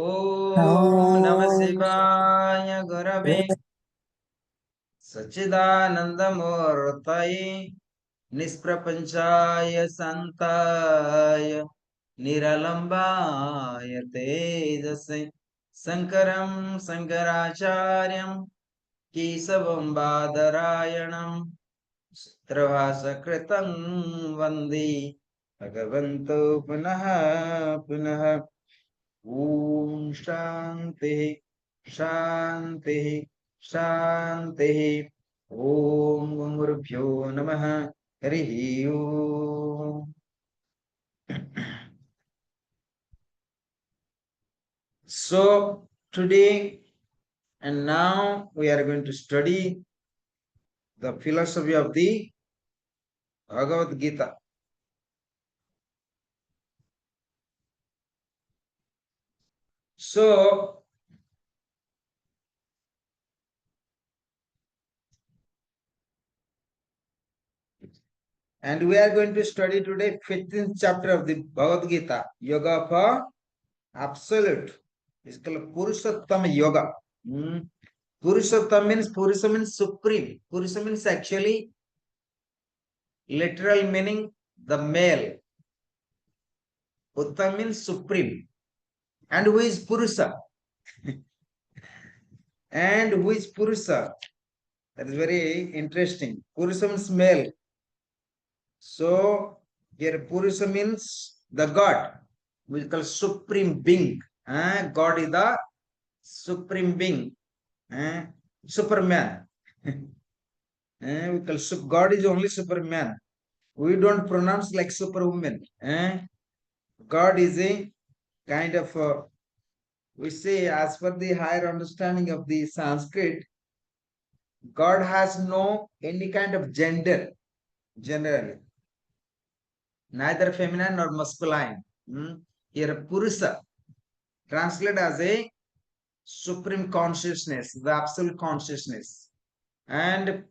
ओम नमः शिवाय गुरवे सच्चिदानंदमूर्तये निष्प्रपंचाय शांताय निरालंबाय तेजसे शंकरं शंकराचार्यं केशवं बादरायणं सूत्रभाष्यकृतं वन्दे भगवन्तो पुनः पुनः। ओम शांति शांति शांति। ओम गुरुभ्यो नमः। हरि ओम। So today and now we are going to study the philosophy of the Bhagavad Gita. So and we are going to study today 15th chapter of the Bhagavad Gita, Yoga for Absolute. It's called Purushottama Yoga. Purushottama means supreme. Purusha means actually literal meaning the male. Uttam means supreme. And who is Purusha? And who is Purusha? That is very interesting. Purusha means male. So here Purusha means the God, which is called supreme being. God is the supreme being. Superman. We call God is only Superman. We don't pronounce like superwoman. God is a kind of, we say, as per the higher understanding of the Sanskrit, God has no any kind of gender, generally, neither feminine nor masculine. Here, Purusha, translated as a supreme consciousness, the absolute consciousness. And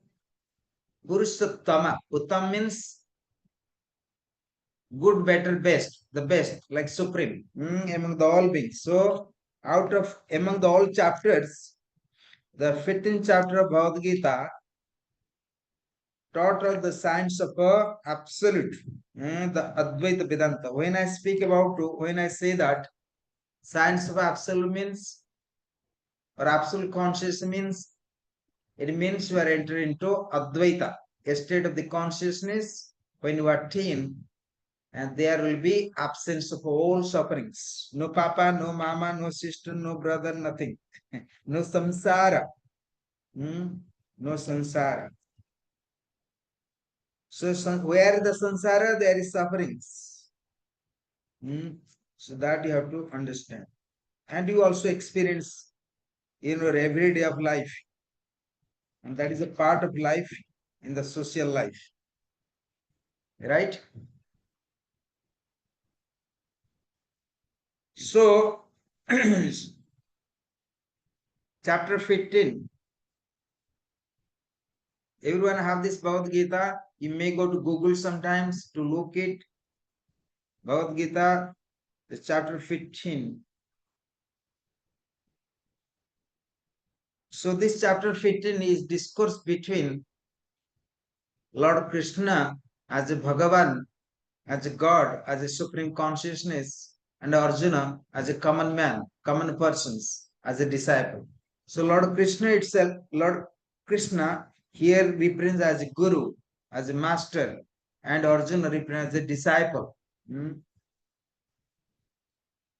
Purushottama, Uttam means good, better, best, the best, like supreme, among the all beings. So, out of among the all chapters, the 15th chapter of Bhagavad Gita taught us the science of absolute, the Advaita Vedanta. When I speak about, when I say that science of absolute means, or absolute consciousness means, it means you are entering into Advaita, a state of the consciousness when you are teen, and there will be absence of all sufferings. No papa, no mama, no sister, no brother, nothing. No samsara. No samsara. So where the samsara, there is sufferings. So that you have to understand. And you also experience in your everyday of life. And that is a part of life in the social life. Right? So, chapter 15. Everyone have this Bhagavad Gita. You may go to Google sometimes to look it. Bhagavad Gita, the chapter 15. So this chapter 15 is discourse between Lord Krishna as a Bhagavan, as a God, as a supreme consciousness, and Arjuna as a common man, common persons, as a disciple. So Lord Krishna itself, Lord Krishna here represents as a guru, as a master, and Arjuna represents as a disciple.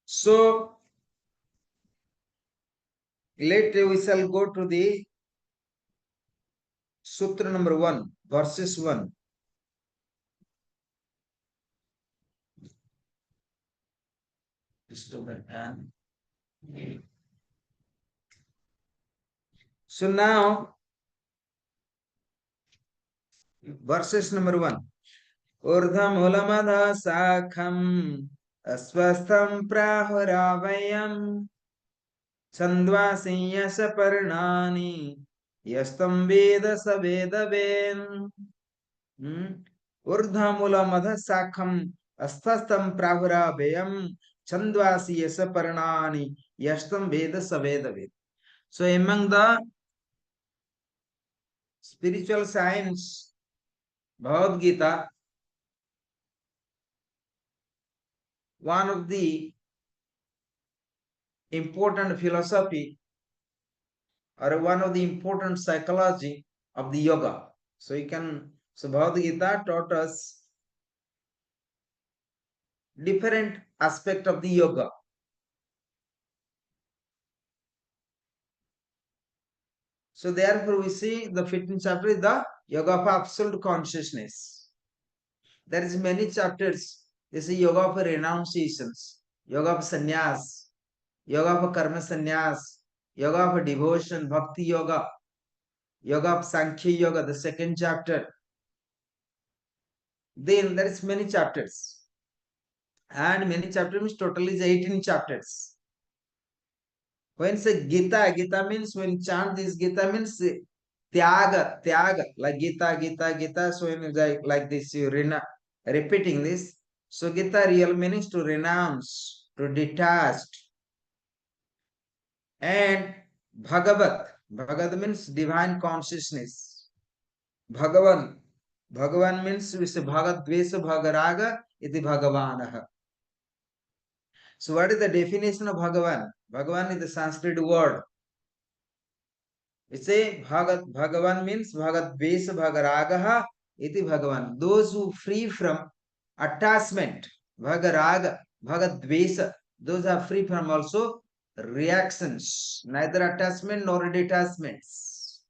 So later we shall go to the Sutra number 1, verses 1. So now, verses number 1. Urdhamulamada sakham aswastham prahuravayam chandvasi yasa parnani yastam veda savedaven. Urdhamulamada sakham. Asthastam pravara beyam chandvasi yasa paranani yashtam veda saveda ved. So among the spiritual science, Bhagavad Gita, one of the important philosophy or one of the important psychology of the yoga. So Bhagavad Gita taught us different aspect of the yoga. So therefore we see the 15th chapter is the yoga of absolute consciousness. There is many chapters. This is yoga of renunciations, yoga of sannyas, yoga of karma sannyas, yoga of devotion, bhakti yoga, yoga of sankhya yoga, the second chapter. Then there is many chapters. And many chapters means total is 18 chapters. When say Gita, Gita means when chant this Gita means Tyaga, like Gita. So when like this, you repeating this. So Gita real means to renounce, to detach. And Bhagavad means divine consciousness. Bhagavan means Bhagadvesa Bhagaraga iti Bhagavanah. So what is the definition of Bhagavan? Bhagavan is the Sanskrit word. It say Bhagavan means Bhagadvesa Bhagaragaha iti Bhagavan. Those who free from attachment, Bhagaraga, Bhagadvesa, those are free from also reactions, neither attachment nor detachments.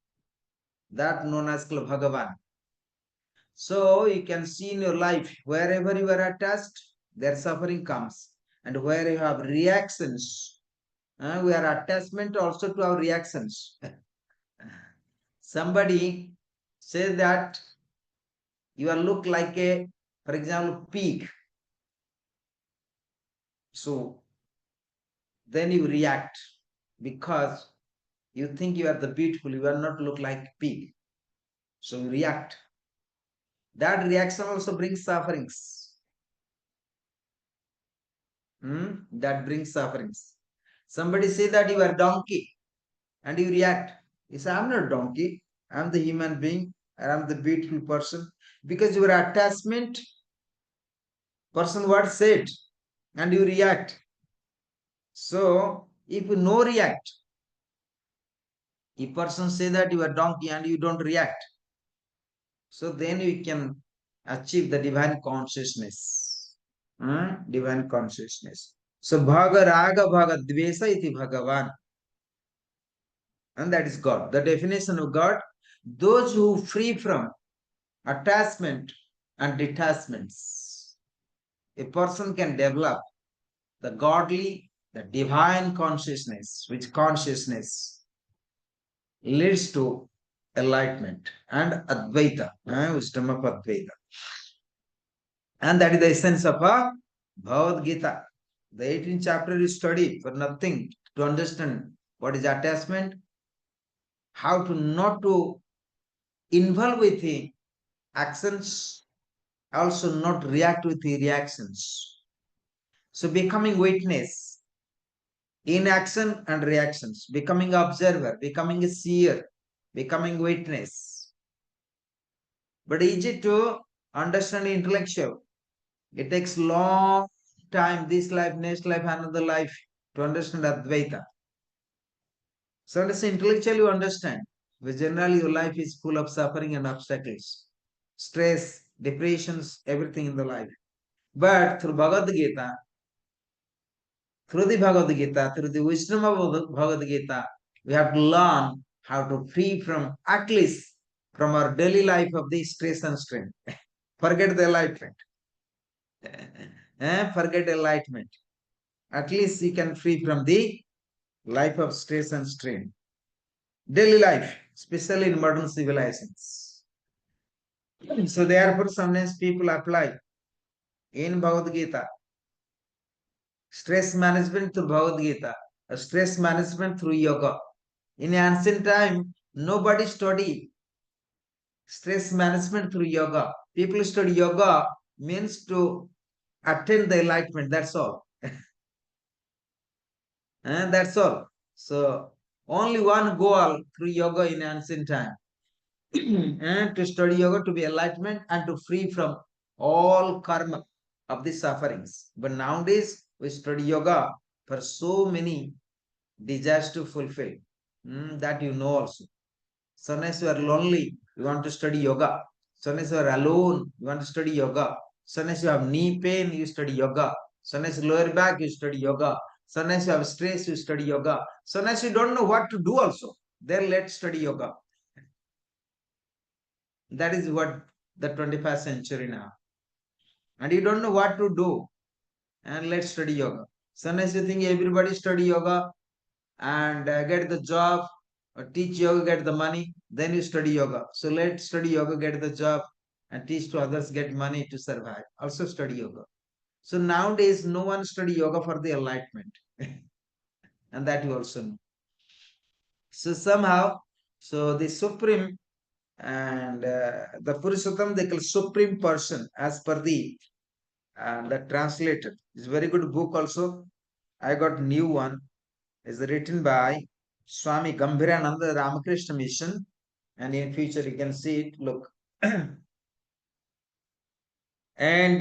That known as Bhagavan. So you can see in your life, wherever you are attached, their suffering comes. And where you have reactions, we are attachment also to our reactions. Somebody says that you are look like a, for example, pig. So then you react because you think you are the beautiful, you are not look like pig. So you react. That reaction also brings sufferings. That brings sufferings. Somebody say that you are donkey and you react. You say, I'm not donkey. I'm the human being and I'm the beautiful person. Because your attachment, person what said, and you react. So if you no react, if person say that you are donkey and you don't react, so then you can achieve the divine consciousness. Divine consciousness. So bhaga raga bhaga dvesa iti bhagavan. And that is God. The definition of God, those who free from attachment and detachments. A person can develop the godly, the divine consciousness, which consciousness leads to enlightenment and Advaita, wisdom of Advaita. And that is the essence of a Bhagavad Gita. The 18th chapter is studied for nothing, to understand what is attachment, how to not to involve with the actions, also not react with the reactions. So becoming witness in action and reactions, becoming observer, becoming a seer, becoming witness. But easy to understand intellectual. It takes long time, this life, next life, another life, to understand Advaita. So as intellectual you understand, but generally your life is full of suffering and obstacles, stress, depressions, everything in the life. But through Bhagavad Gita, through the Bhagavad Gita, through the wisdom of the Bhagavad Gita, we have to learn how to free from, at least from our daily life of the stress and strain. Forget the enlightenment. Forget enlightenment. At least you can free from the life of stress and strain. Daily life, especially in modern civilizations. So therefore, sometimes people apply in Bhagavad Gita stress management through Bhagavad Gita, stress management through yoga. In ancient time, nobody study stress management through yoga. People study yoga means to attain the enlightenment. That's all. And that's all. So only one goal through yoga in ancient time. And to study yoga, to be enlightenment and to free from all karma of the sufferings. But nowadays we study yoga for so many desires to fulfill. That you know also. Sometimes you are lonely, you want to study yoga. Sometimes you are alone, you want to study yoga. Sometimes you have knee pain, you study yoga. Sometimes lower back, you study yoga. Sometimes you have stress, you study yoga. Sometimes you don't know what to do also. Then let's study yoga. That is what the 21st century now. And you don't know what to do. And let's study yoga. Sometimes you think everybody study yoga and get the job, or teach yoga, get the money, then you study yoga. So let's study yoga, get the job, and teach to others, get money to survive. Also study yoga. So nowadays, no one study yoga for the enlightenment, and that you also know. So somehow, so the supreme and the Purushottam, they call supreme person as per the translator. It's very good book also. I got new one. Is written by Swami Gambhirananda Ramakrishna Mission, and in future you can see it. Look, and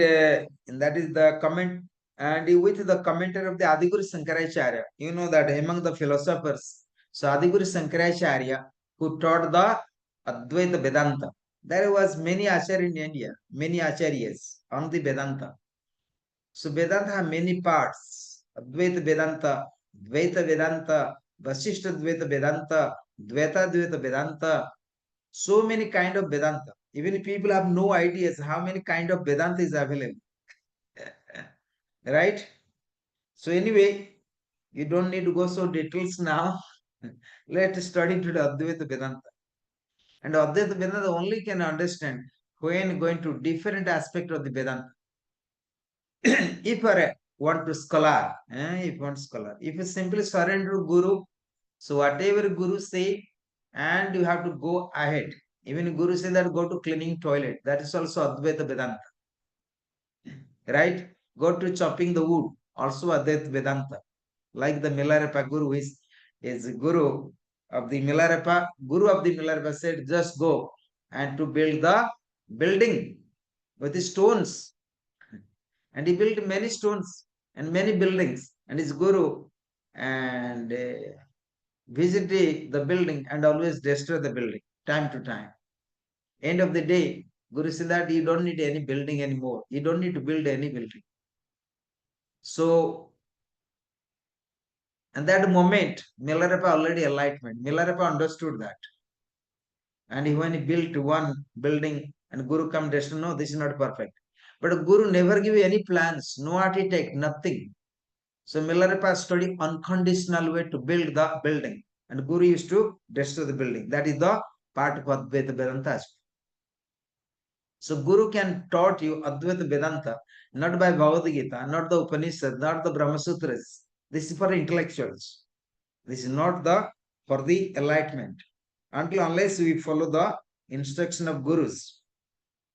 that is the comment, and with the commentary of the Adiguru Sankaracharya. You know that among the philosophers, so Adiguru Sankaracharya, who taught the Advaita Vedanta. There was many acharya in India, many acharyas on the Vedanta. So Vedanta have many parts. Advaita Vedanta, Dvaita Vedanta, Vasishta Dvaita Vedanta, Dvaita Dvaita Vedanta. So many kind of Vedanta. Even people have no ideas how many kind of Vedanta is available. Right? So anyway, you don't need to go so details now. Let's study to the Advaita Vedanta. And Advaita Vedanta only can understand when going to different aspect of the Vedanta. If you want to scholar, if you want scholar, if you simply surrender to Guru, so whatever Guru say, and you have to go ahead. Even Guru say that go to cleaning toilet, that is also Advaita Vedanta, right? Go to chopping the wood, also Advaita Vedanta. Like the Milarepa Guru is Guru of the Milarepa, Guru of the Milarepa said, just go and to build the building with the stones, and he built many stones and many buildings, and his guru and visit the building and always destroy the building time to time. End of the day, guru said that you don't need any building anymore, you don't need to build any building. So at that moment, Milarepa already enlightenment, Milarepa understood that, and when he built one building and guru come destroy, no, this is not perfect. But guru never give any plans, no architect, nothing. So Milarepa studied unconditional way to build the building, and Guru used to destroy the building. That is the part of Advaita Vedanta. So Guru can taught you Advaita Vedanta not by Bhagavad Gita, not the Upanishad, not the Brahma Sutras. This is for intellectuals. This is not the for the enlightenment. Until unless we follow the instruction of Gurus.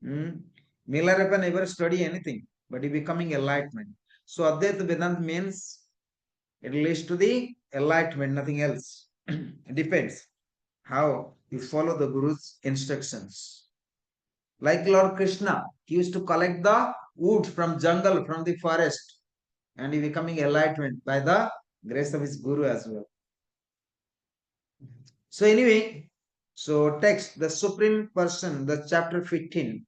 Milarepa never study anything, but he becoming enlightenment. So Advaita Vedanta means it leads to the enlightenment, nothing else. It depends how you follow the Guru's instructions. Like Lord Krishna, he used to collect the wood from jungle, from the forest, and he becoming enlightenment by the grace of his Guru as well. So anyway, so text, the Supreme Person, the chapter 15.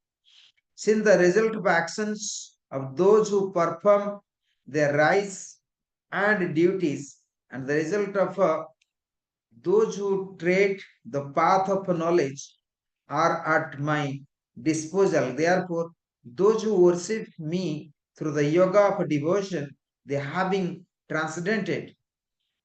Since the result of actions of those who perform their rights and duties, and the result of those who tread the path of knowledge are at my disposal. Therefore, those who worship me through the yoga of devotion, they having transcendented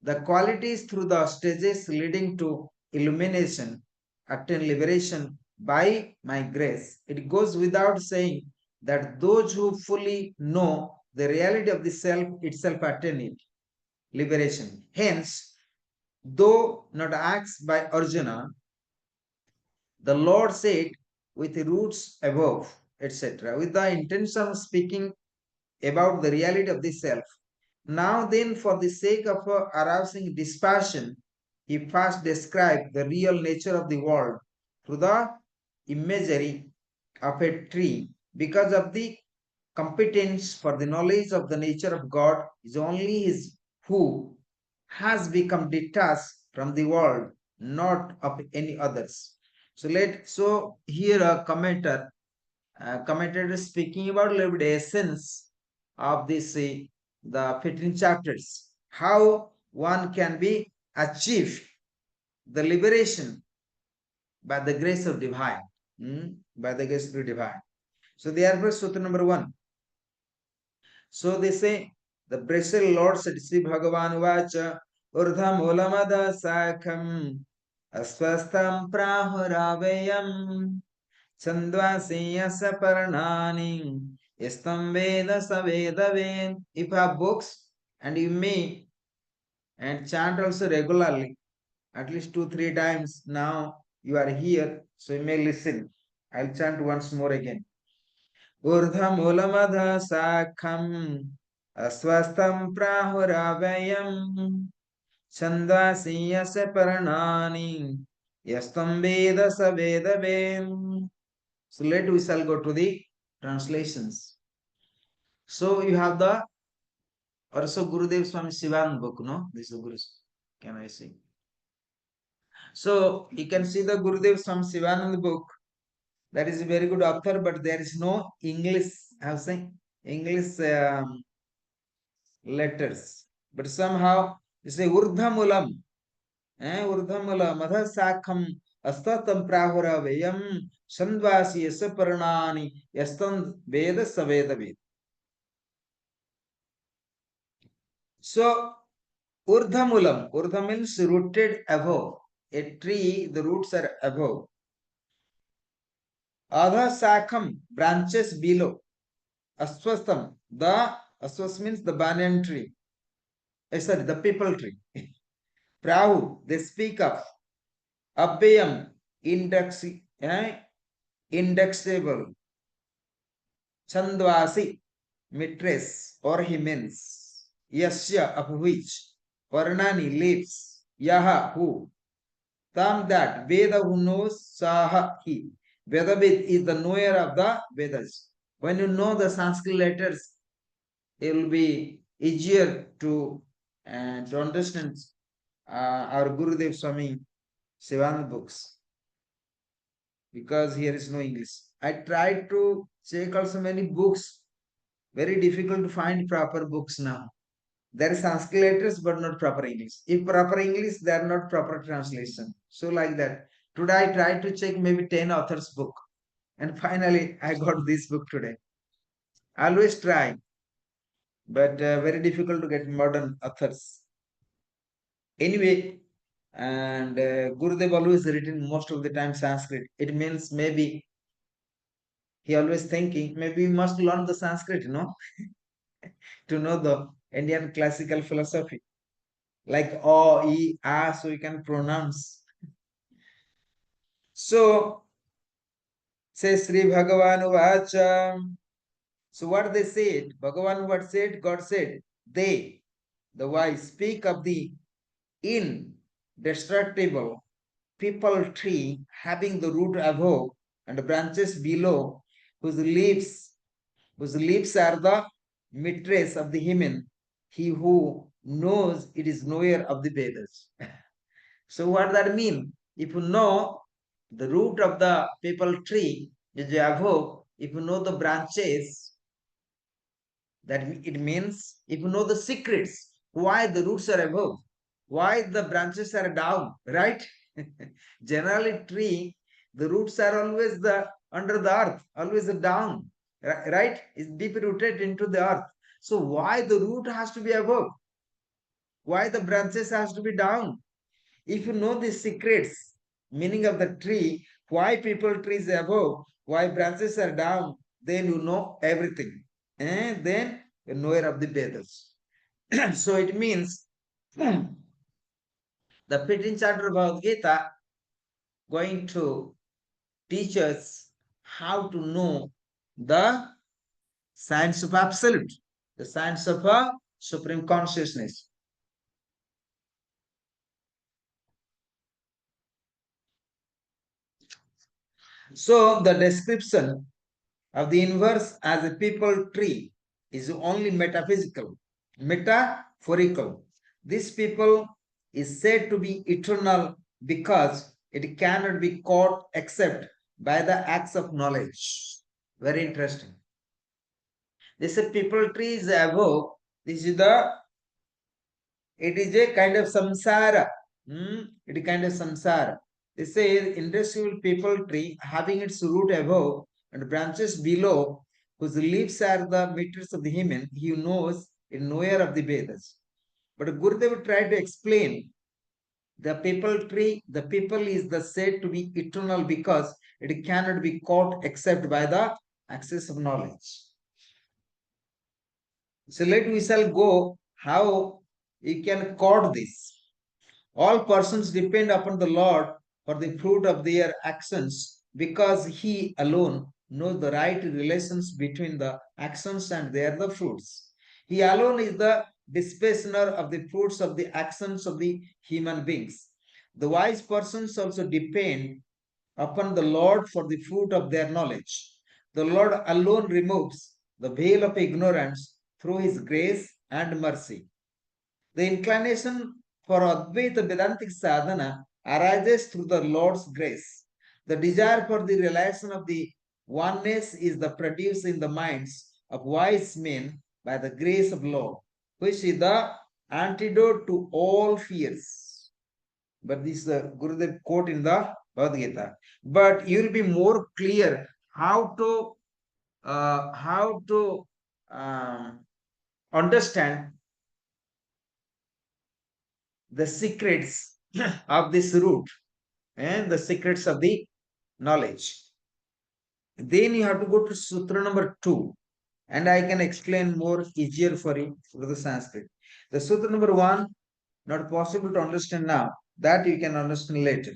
the qualities through the stages leading to illumination, attain liberation by my grace. It goes without saying that those who fully know the reality of the self itself attain it, liberation. Hence, though not asked by Arjuna, the Lord said, with roots above, etc., with the intention of speaking about the reality of the self. Now then, for the sake of arousing dispassion, he first described the real nature of the world through the imagery of a tree. Because of the competence for the knowledge of the nature of God is only his who has become detached from the world, not of any others. So here a commentator is speaking about a little bit essence of this the 15 chapters, how one can be achieve the liberation by the grace of divine, by the grace of the divine. So therefore, sutra number 1. So they say, the blessed Lord said, Sri Bhagavan Vacha, Urdha Mulamada Sakham, Aswastham Prahuravayam, Chandvasiyasa Paranani, Istam Veda Saveda Ved. If you have books and you may and chant also regularly, at least 2-3 times now you are here, so you may listen. I'll chant once more again. ऊर्ध्वमूलमध शाखम् अस्वस्थं प्राहुरव्ययम् छन्दांसि यस्य पर्णानि यस्तं वेद स वेदवित्. So let we shall go to the translations. So you have the also Gurudev Swami Sivan book, no? This is Guru. Can I see? So you can see the Gurudev Swami Sivanand book. That is a very good author, but there is no English. I have saying English letters. But somehow you say Urdhamulam. Urdhamula Madha Sakham Astatam Prahura Vayam Sandvasi Yasaparanani Yastan Veda Saveda Ved. So Urdhamulam. Urdha means rooted above. A tree, the roots are above. Adha Sakham, branches below. Aswastham, the Aswas means the banyan tree. Sorry, the people tree. Prahu, they speak of. Abhyam, indexable. Chandvasi, mistress or hymens. Yasya, of which. Varnani, lips. Yaha, who. Tam, that. Veda, who knows. Saha, he. Vedavid is the knower of the Vedas. When you know the Sanskrit letters, it will be easier to understand our Gurudev Swami Sivan books, because here is no English. I tried to check also many books. Very difficult to find proper books now. There is Sanskrit letters but not proper English. If proper English, they are not proper translation. So like that. Today I tried to check maybe 10 authors book, and finally I got this book today. I always try, but very difficult to get modern authors. Anyway, and Gurudev always written most of the time Sanskrit. It means maybe he always thinking maybe we must learn the Sanskrit, to know the Indian classical philosophy, like O, E, A, so you can pronounce. So, says Sri Bhagavan Vacha. So what they said, Bhagavan what said, God said, they, the wise, speak of the indestructible people tree having the root above and branches below, whose leaves are the mistress of the human, he who knows it is knower of the Vedas. So what that mean? If you know the root of the people tree is above, if you know the branches, that it means if you know the secrets, why the roots are above, why the branches are down, right? Generally, tree, the roots are always the under the earth, always down, right? It's deep rooted into the earth. So why the root has to be above? Why the branches has to be down? If you know the secrets, meaning of the tree, why people trees above, why branches are down, then you know everything. And then you're knower of the Vedas. So it means the 15th chapter of Bhagavad Gita going to teach us how to know the science of absolute. the science of a supreme consciousness. So the description of the universe as a people tree is only metaphysical, metaphorical. This people is said to be eternal because it cannot be caught except by the acts of knowledge. Very interesting. This people tree is above. This is the, it is a kind of samsara. It is kind of samsara. They say industrial people tree having its root above and branches below, whose leaves are the meters of the human, he knows in nowhere of the Vedas. But Gurudev tried to explain the people tree, the people is the said to be eternal because it cannot be caught except by the access of knowledge. So let we shall go how you can caught this. All persons depend upon the Lord for the fruit of their actions because He alone knows the right relations between the actions and their the fruits. He alone is the dispenser of the fruits of the actions of the human beings. The wise persons also depend upon the Lord for the fruit of their knowledge. The Lord alone removes the veil of ignorance through His grace and mercy. The inclination for Advaita Vedantic sadhana arises through the Lord's grace. The desire for the realization of the oneness is the produced in the minds of wise men by the grace of Lord, which is the antidote to all fears. But this is the Gurudev quote in the Bhagavad Gita. But you will be more clear how to understand the secrets of this root and the secrets of the knowledge. Then you have to go to Sutra number 2, and I can explain more easier for you through the Sanskrit. The Sutra number 1, not possible to understand now, that you can understand later.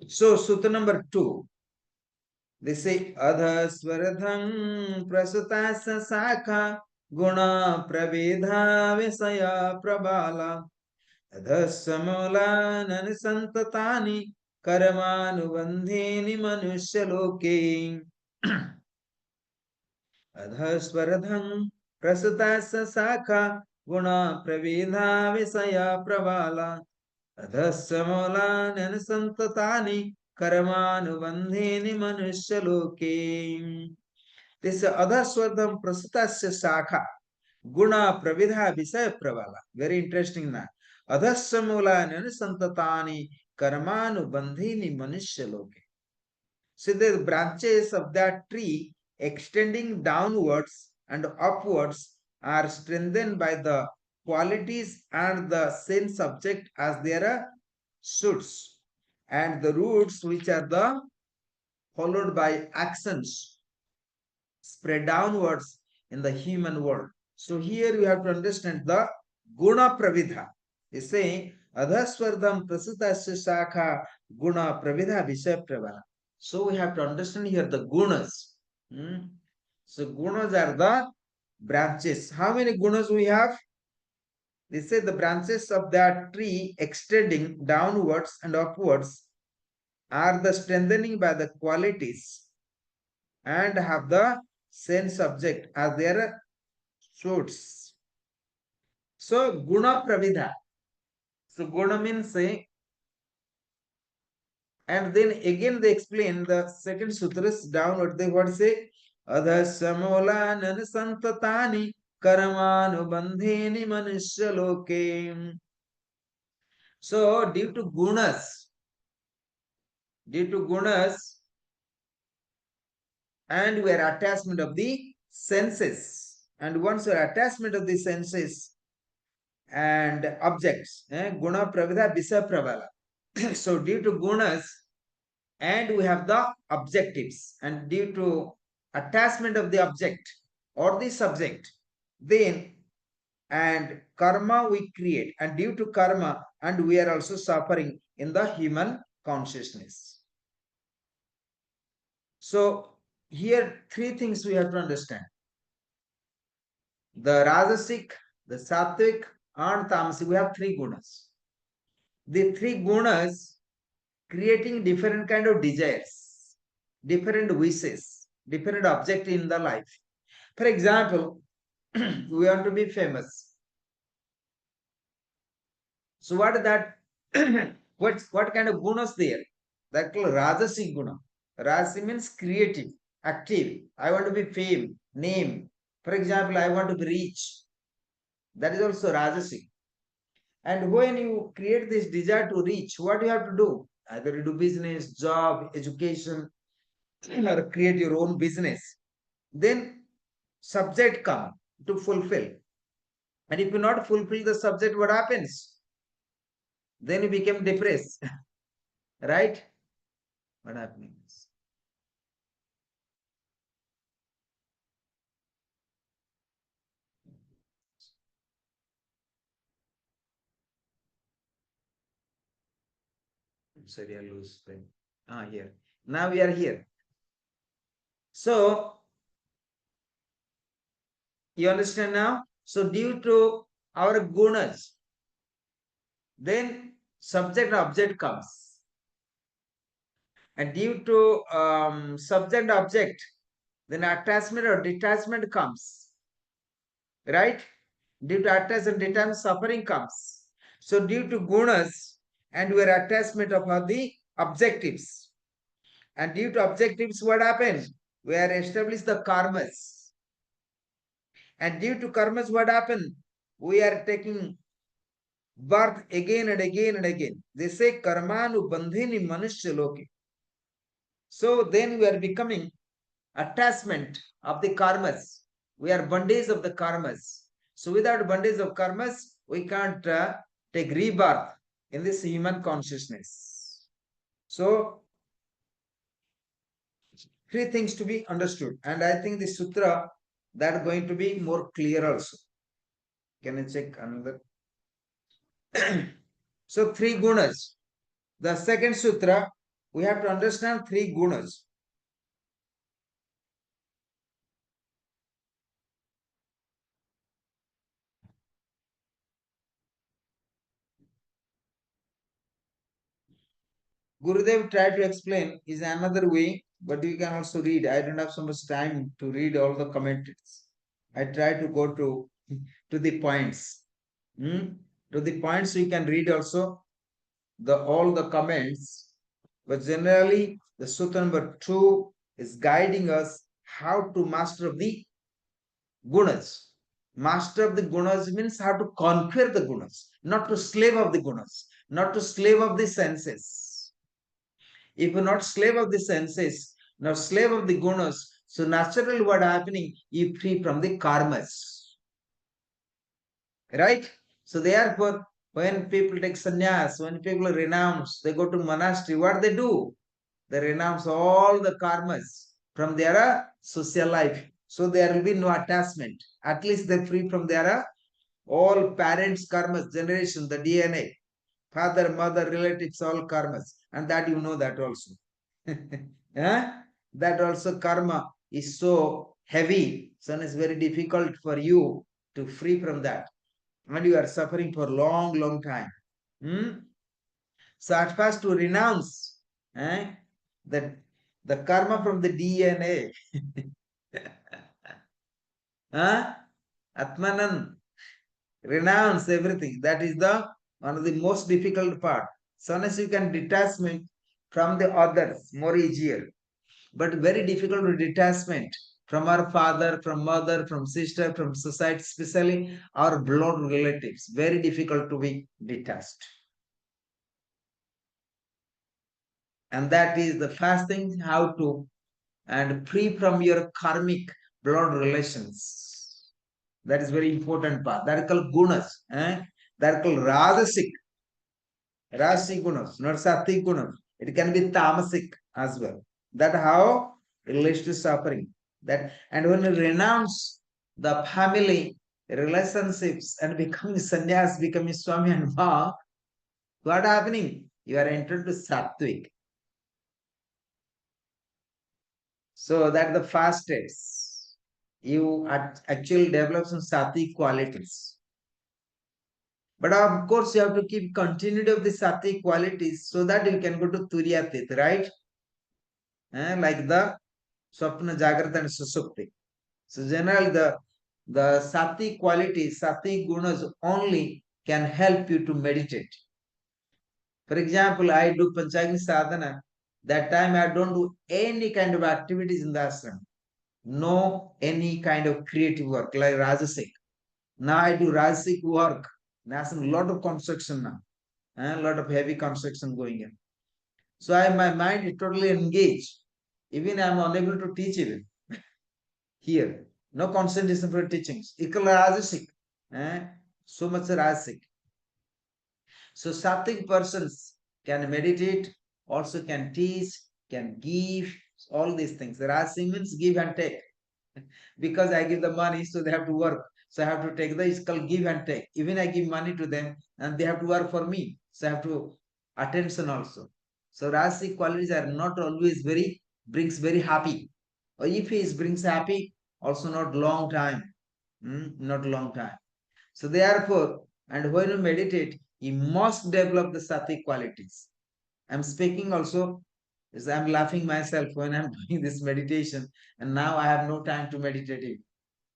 So, Sutra number 2, they say, Adha Swaradham Prasutasa Sakha Guna Pravedha Visaya Prabala अधस्समूलानन संततानि कर्मानुबन्धेनि मनुष्यलोके अधस्वरधं प्रसुतास्य शाखा गुणा प्रविधा विषया प्रबाला अधस्समूलानन संततानि कर्मानुबन्धेनि मनुष्यलोके. This adhaswardham prasutasya shakha guna pravidha visaya pravala. Very interesting na. Adhasamula santatani karmanu bandhini manushya loke. So the branches of that tree extending downwards and upwards are strengthened by the qualities and the sense subject as their shoots, and the roots which are the followed by actions spread downwards in the human world. So here you have to understand the guna pravidha. You say adhaswardham prasutasya shakha guna pravidha visaya pravana. So we have to understand here the gunas. So gunas are the branches. How many gunas we have? They say the branches of that tree extending downwards and upwards are the strengthening by the qualities and have the sense subject as their shoots. So guna pravidha. So guna means say, and then again they explain the second sutras downward. They what say? Adhasamolanana santatani karamanubandheni manushya loke. So due to gunas, and we are attachment of the senses, and once your attachment of the senses and objects, guna pravidha bisa pravala. So due to gunas, and we have the objectives, and due to attachment of the object or the subject, then and karma we create, and due to karma, and we are also suffering in the human consciousness. So here three things we have to understand. The Rajasic, the Sattvic, and Tamasic. We have three gunas. The three gunas creating different kind of desires, different wishes, different object in the life. For example, we want to be famous. So what is that? What kind of gunas there? That called Rajasi guna. Rajasi means creative, active. I want to be fame, name. For example, I want to be rich. That is also Rajasi. And when you create this desire to reach, what you have to do? Either you do business, job, education, or create your own business. Then subject come to fulfill. And if you not fulfill the subject, what happens? Then you become depressed. Right? What happens? Sorry, I lose time. Here. Now we are here. So you understand now? So due to our gunas, then subject object comes. And due to subject object, then attachment or detachment comes. Right? Due to attachment and detachment, suffering comes. So due to gunas and your attachment of the objectives. And due to objectives, what happens? We are established the karmas. And due to karmas, what happened? We are taking birth again and again and again. They say karmanu bandhini manushya loke. So then we are becoming attachment of the karmas. We are bondage of the karmas. So without bondage of karmas, we can't take rebirth in this human consciousness. So three things to be understood. And I think the sutra that are going to be more clear also. Can I check another? So three gunas. The second sutra, we have to understand three gunas. Gurudev tried to explain is another way, but you can also read. I don't have so much time to read all the commentaries. I try to go to the points. To the points you can read also the all the comments. But generally, the sutra number 2 is guiding us how to master the gunas. Master of the gunas means how to conquer the gunas, not to slave of the gunas, not to slave of the senses. If you're not slave of the senses, not slave of the gunas, so naturally what happening? You free from the karmas. Right? So therefore, when people take sannyas, when people renounce, they go to monastery, what they do? They renounce all the karmas from their social life. So there will be no attachment. At least they free from their all parents' karmas, generation, the DNA, father, mother, relatives, all karmas. And that you know that also. Yeah? That also karma is so heavy. So it's very difficult for you to free from that. And you are suffering for long, long time. So at first to renounce the, the karma from the DNA. Atmanan, renounce everything. That is the one of the most difficult part. So unless you can detachment from the others, more easier. But very difficult to detachment from our father, from mother, from sister, from society, especially our blood relatives. Very difficult to be detached. And that is the first thing how to and free from your karmic blood relations. That is very important part. That is called gunas. That is called rajasic. Rasi gunas, not sattvic gunas. It can be tamasic as well. That how it relates to suffering. That and when you renounce the family relationships and becoming sannyas, becoming Swami and Ma, what happening? You are entered to sattvic. So that the fastest you actually develop some sattvic qualities. But of course, you have to keep continuity of the sattvic qualities so that you can go to Turyatit, right? Like the Swapna, Jagrata, and Susupti. So generally, the sattvic qualities, sattvic gunas only can help you to meditate. For example, I do Panchagni sadhana. That time I don't do any kind of activities in the ashram. No any kind of creative work like Rajasik. Now I do Rajasik work. There's a lot of construction now. A lot of heavy construction going in. So my mind is totally engaged. Even I'm unable to teach even here. No concentration for teachings. Equal Rajasik. So much Rajasik. So sattvic persons can meditate, also can teach, can give, all these things. Rajasik means give and take. Because I give the money, so they have to work. So I have to take the, it's called give and take. Even I give money to them and they have to work for me. So I have to attention also. So Rajasic qualities are not always brings very happy. Or if he brings happy, also not long time. Not long time. So therefore, and when you meditate, you must develop the sattvic qualities. I'm speaking also, is I'm laughing myself when I'm doing this meditation, and now I have no time to meditate.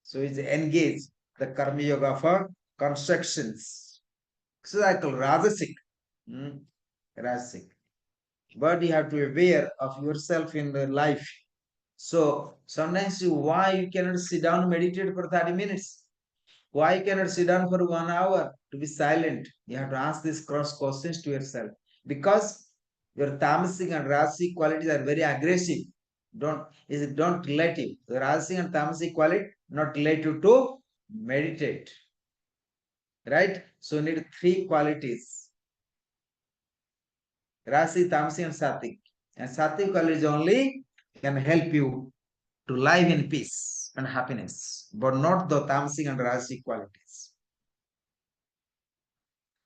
So it's engage the karma yoga for constructions. So I call Rajasic. Rajasic. But you have to be aware of yourself in the life. So sometimes why you cannot sit down and meditate for 30 minutes? Why you cannot sit down for 1 hour to be silent? You have to ask these cross questions to yourself. Because your tamasic and rajasic qualities are very aggressive. Don't let you. The rajasic and tamasic quality not let you to meditate. Right? So you need 3 qualities. Rasi, tamasic, and sattvic. And sattvic qualities only can help you to live in peace and happiness, but not the tamasic and rajasic qualities.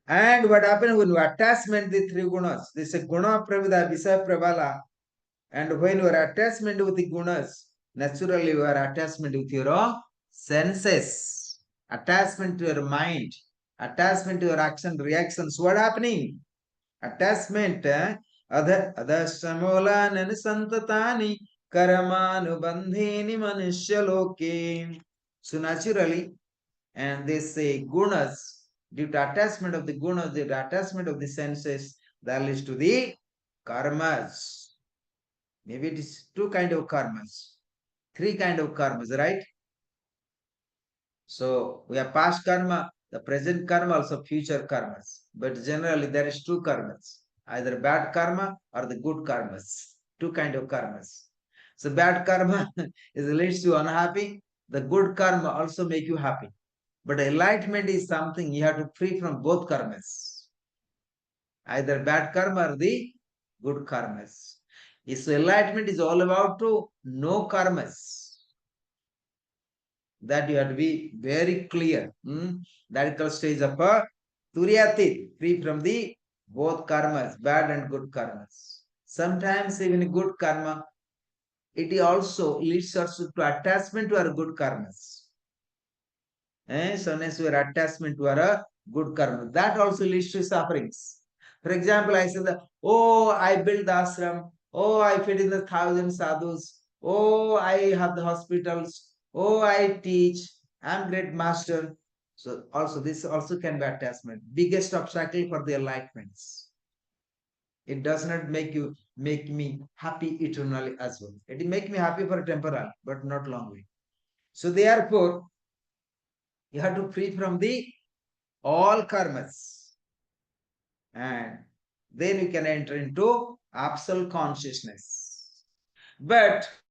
And what happens when you attachment the 3 gunas? This is guna pravida visa pravala. And when you are attachment with the gunas, naturally you are attachment with your senses, attachment to your mind, attachment to your action, reactions. What happening? Attachment, adhasamolan santatani karamanubandhini manushaloke. So naturally, and they say gunas, due to attachment of the gunas, due to attachment of the senses, that leads to the karmas. Maybe it is 2 kind of karmas, 3 kind of karmas, right? So we have past karma, the present karma, also future karmas. But generally there is 2 karmas, either bad karma or the good karmas. 2 kind of karmas. So bad karma is leads you unhappy. The good karma also make you happy. But enlightenment is something you have to free from both karmas. Either bad karma or the good karmas. So enlightenment is all about to no karmas. That you have to be very clear. That is the stage of a Turyatit, free from the both karmas, bad and good karmas. Sometimes even good karma, it also leads us to attachment to our good karmas. Sometimes we are attachment to our good karma. That also leads to sufferings. For example, I say that, oh, I built the ashram. Oh, I fed in the 1,000 sadhus. Oh, I have the hospitals. Oh, I teach. I'm great master. So also this also can be attachment. Biggest obstacle for the enlightenments. It does not make me happy eternally as well. It will make me happy for temporal, but not longly. So therefore, you have to free from the all karmas, and then you can enter into absolute consciousness. But